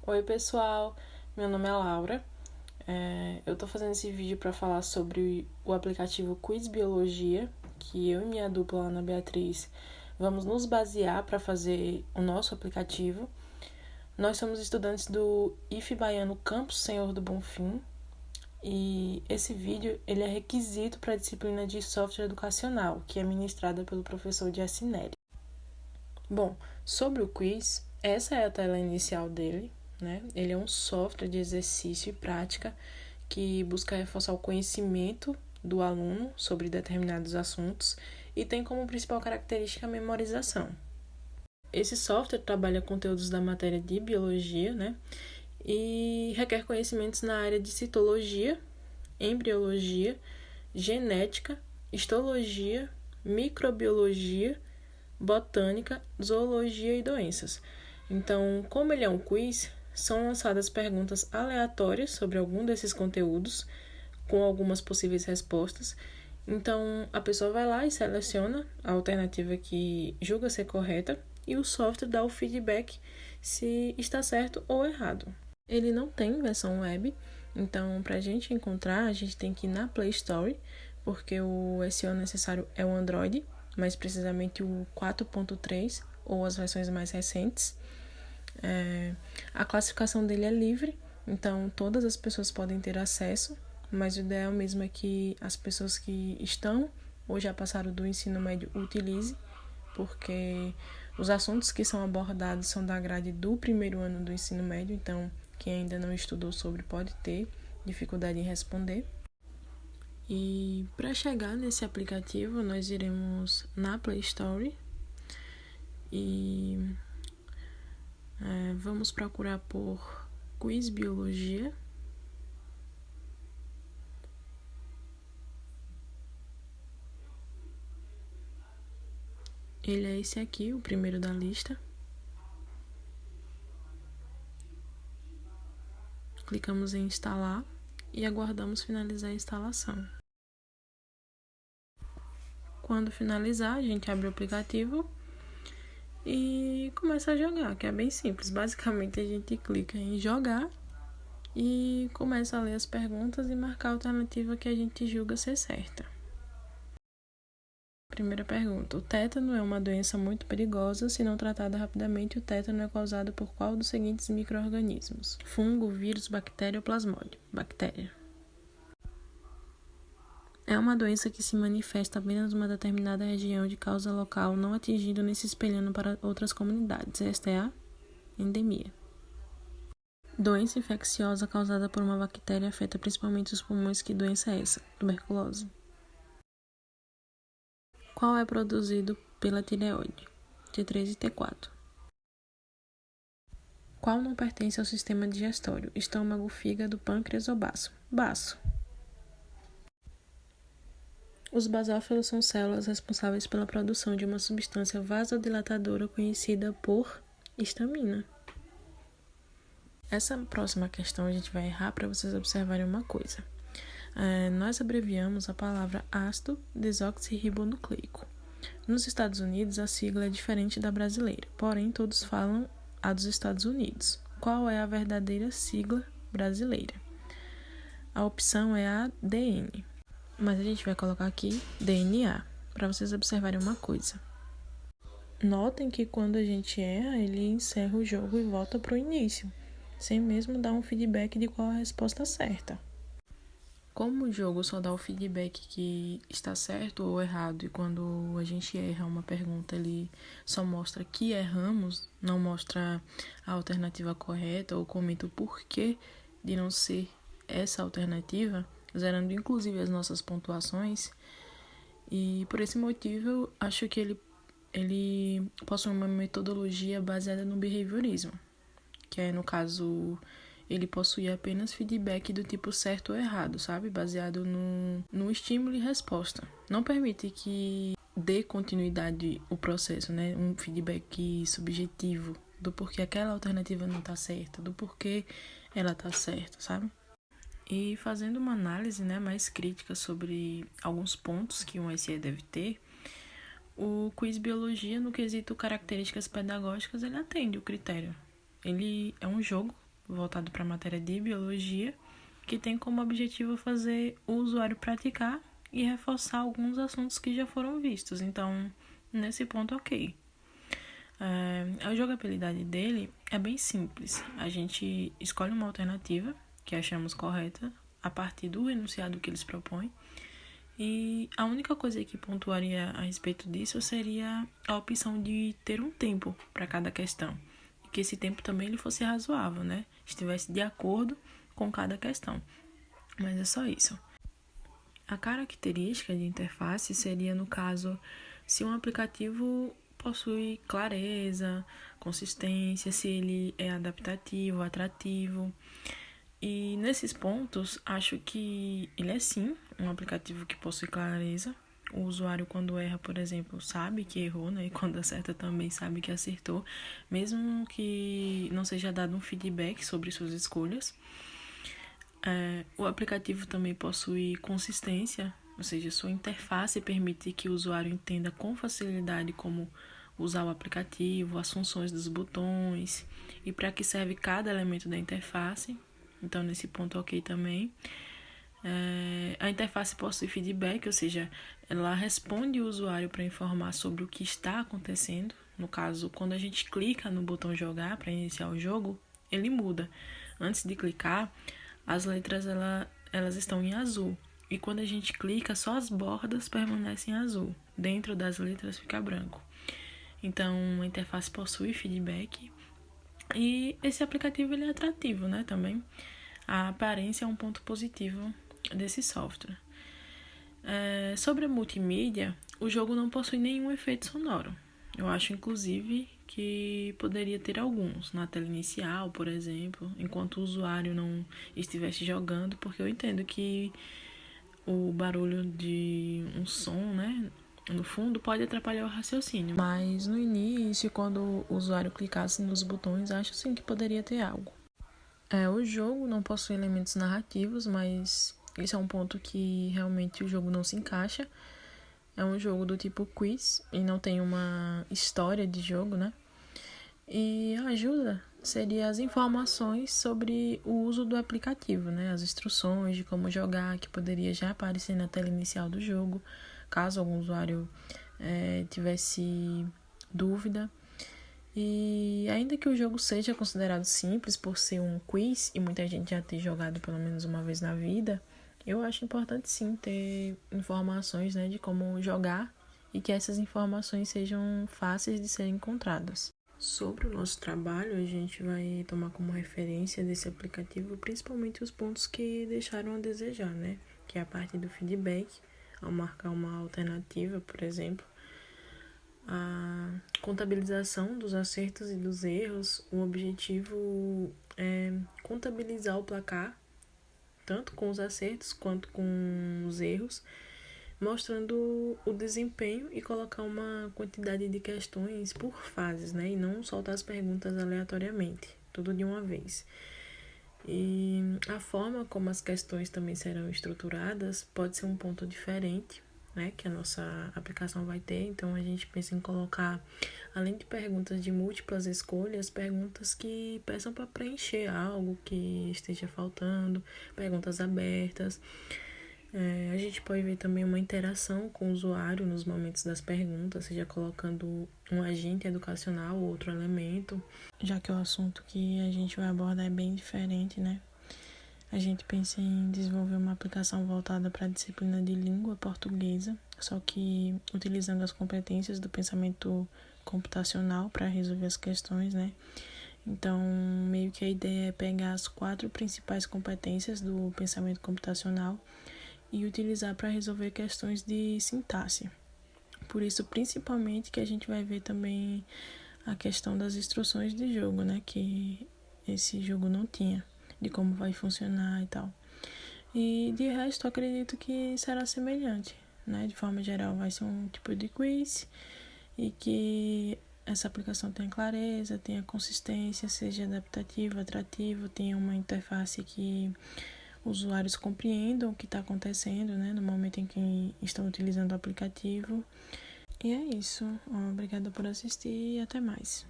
Oi pessoal, meu nome é Laura. Eu tô fazendo esse vídeo para falar sobre o aplicativo Quiz Biologia, que eu e minha dupla Ana Beatriz vamos nos basear para fazer o nosso aplicativo. Nós somos estudantes do IF Baiano Campus Senhor do Bonfim e esse vídeo ele é requisito para a disciplina de software educacional, que é ministrada pelo professor Jessinelli. Bom, sobre o quiz, essa é a tela inicial dele, né? Ele é um software de exercício e prática que busca reforçar o conhecimento do aluno sobre determinados assuntos e tem como principal característica a memorização. Esse software trabalha conteúdos da matéria de biologia, né? E requer conhecimentos na área de citologia, embriologia, genética, histologia, microbiologia, botânica, zoologia e doenças. Então, como ele é um quiz, são lançadas perguntas aleatórias sobre algum desses conteúdos, com algumas possíveis respostas. Então, a pessoa vai lá e seleciona a alternativa que julga ser correta e o software dá o feedback se está certo ou errado. Ele não tem versão web, então, para a gente encontrar, a gente tem que ir na Play Store, porque o SEO necessário é o Android, mais precisamente o 4.3 ou as versões mais recentes. A classificação dele é livre, então todas as pessoas podem ter acesso, mas o ideal mesmo é que as pessoas que estão ou já passaram do ensino médio utilizem, porque os assuntos que são abordados são da grade do primeiro ano do ensino médio, então quem ainda não estudou sobre pode ter dificuldade em responder. E para chegar nesse aplicativo, nós iremos na Play Store e vamos procurar por Quiz Biologia. Ele é esse aqui, o primeiro da lista. Clicamos em instalar e aguardamos finalizar a instalação. Quando finalizar, a gente abre o aplicativo e começa a jogar, que é bem simples. Basicamente, a gente clica em jogar e começa a ler as perguntas e marcar a alternativa que a gente julga ser certa. Primeira pergunta. O tétano é uma doença muito perigosa. Se não tratada rapidamente, o tétano é causado por qual dos seguintes micro-organismos? Fungo, vírus, bactéria ou plasmódio? Bactéria. É uma doença que se manifesta apenas em uma determinada região de causa local, não atingindo nem se espelhando para outras comunidades. Esta é a endemia. Doença infecciosa causada por uma bactéria afeta principalmente os pulmões. Que doença é essa? Tuberculose. Qual é produzido pela tireoide? T3 e T4. Qual não pertence ao sistema digestório? Estômago, fígado, pâncreas ou baço? Baço. Os basófilos são células responsáveis pela produção de uma substância vasodilatadora conhecida por histamina. Essa próxima questão a gente vai errar para vocês observarem uma coisa. Nós abreviamos a palavra ácido desoxirribonucleico. Nos Estados Unidos, a sigla é diferente da brasileira, porém todos falam a dos Estados Unidos. Qual é a verdadeira sigla brasileira? A opção é a DN, mas a gente vai colocar aqui DNA, para vocês observarem uma coisa. Notem que quando a gente erra, ele encerra o jogo e volta para o início, sem mesmo dar um feedback de qual é a resposta certa. Como o jogo só dá o feedback que está certo ou errado, e quando a gente erra uma pergunta, ele só mostra que erramos, não mostra a alternativa correta ou comenta o porquê de não ser essa alternativa, zerando inclusive as nossas pontuações. E por esse motivo, eu acho que ele possui uma metodologia baseada no behaviorismo, que é, no caso, ele possui apenas feedback do tipo certo ou errado, sabe? Baseado no estímulo e resposta. Não permite que dê continuidade o processo, né? Um feedback subjetivo do porquê aquela alternativa não tá certa, do porquê ela tá certa, sabe? E fazendo uma análise, né, mais crítica sobre alguns pontos que um SE deve ter, o quiz biologia, no quesito características pedagógicas, ele atende o critério. Ele é um jogo voltado para a matéria de biologia, que tem como objetivo fazer o usuário praticar e reforçar alguns assuntos que já foram vistos. Então, nesse ponto, ok. A jogabilidade dele é bem simples. A gente escolhe uma alternativa que achamos correta a partir do enunciado que eles propõem. E a única coisa que pontuaria a respeito disso seria a opção de ter um tempo para cada questão. E que esse tempo também ele fosse razoável, né? Estivesse de acordo com cada questão. Mas é só isso. A característica de interface seria, no caso, se um aplicativo possui clareza, consistência, se ele é adaptativo, atrativo. E nesses pontos, acho que ele é sim um aplicativo que possui clareza. O usuário, quando erra, por exemplo, sabe que errou, né? E quando acerta também sabe que acertou, mesmo que não seja dado um feedback sobre suas escolhas. O aplicativo também possui consistência, ou seja, sua interface permite que o usuário entenda com facilidade como usar o aplicativo, as funções dos botões e para que serve cada elemento da interface. Então, nesse ponto, ok também. A interface possui feedback, ou seja, ela responde o usuário para informar sobre o que está acontecendo. No caso, quando a gente clica no botão jogar para iniciar o jogo, ele muda. Antes de clicar, as letras elas estão em azul. E quando a gente clica, só as bordas permanecem azul. Dentro das letras fica branco. Então, a interface possui feedback. E esse aplicativo ele é atrativo, né, também. A aparência é um ponto positivo desse software. Sobre a multimídia, o jogo não possui nenhum efeito sonoro. Eu acho, inclusive, que poderia ter alguns na tela inicial, por exemplo, enquanto o usuário não estivesse jogando, porque eu entendo que o barulho de um som, né, no fundo, pode atrapalhar o raciocínio. Mas no início, quando o usuário clicasse nos botões, acho sim que poderia ter algo. O jogo não possui elementos narrativos, mas isso é um ponto que realmente o jogo não se encaixa. É um jogo do tipo quiz e não tem uma história de jogo, né? E a ajuda seria as informações sobre o uso do aplicativo, né? As instruções de como jogar, que poderia já aparecer na tela inicial do jogo, caso algum usuário tivesse dúvida. E ainda que o jogo seja considerado simples por ser um quiz e muita gente já ter jogado pelo menos uma vez na vida, eu acho importante sim ter informações, né, de como jogar e que essas informações sejam fáceis de serem encontradas. Sobre o nosso trabalho, a gente vai tomar como referência desse aplicativo principalmente os pontos que deixaram a desejar, né? Que é a parte do feedback, ao marcar uma alternativa, por exemplo, a contabilização dos acertos e dos erros. O objetivo é contabilizar o placar, tanto com os acertos quanto com os erros, mostrando o desempenho e colocar uma quantidade de questões por fases, né? E não soltar as perguntas aleatoriamente, tudo de uma vez. E a forma como as questões também serão estruturadas pode ser um ponto diferente, né, que a nossa aplicação vai ter. Então, a gente pensa em colocar, além de perguntas de múltiplas escolhas, perguntas que peçam para preencher algo que esteja faltando, perguntas abertas. A gente pode ver também uma interação com o usuário nos momentos das perguntas, seja colocando um agente educacional ou outro elemento, já que o assunto que a gente vai abordar é bem diferente, né? A gente pensa em desenvolver uma aplicação voltada para a disciplina de língua portuguesa, só que utilizando as competências do pensamento computacional para resolver as questões, né? Então, meio que a ideia é pegar as 4 principais competências do pensamento computacional e utilizar para resolver questões de sintaxe. Por isso, principalmente, que a gente vai ver também a questão das instruções de jogo, né? Que esse jogo não tinha, de como vai funcionar e tal. E de resto, acredito que será semelhante, né? De forma geral, vai ser um tipo de quiz e que essa aplicação tenha clareza, tenha consistência, seja adaptativa, atrativa, tenha uma interface que usuários compreendam o que está acontecendo, né? No momento em que estão utilizando o aplicativo. E é isso. Obrigada por assistir e até mais.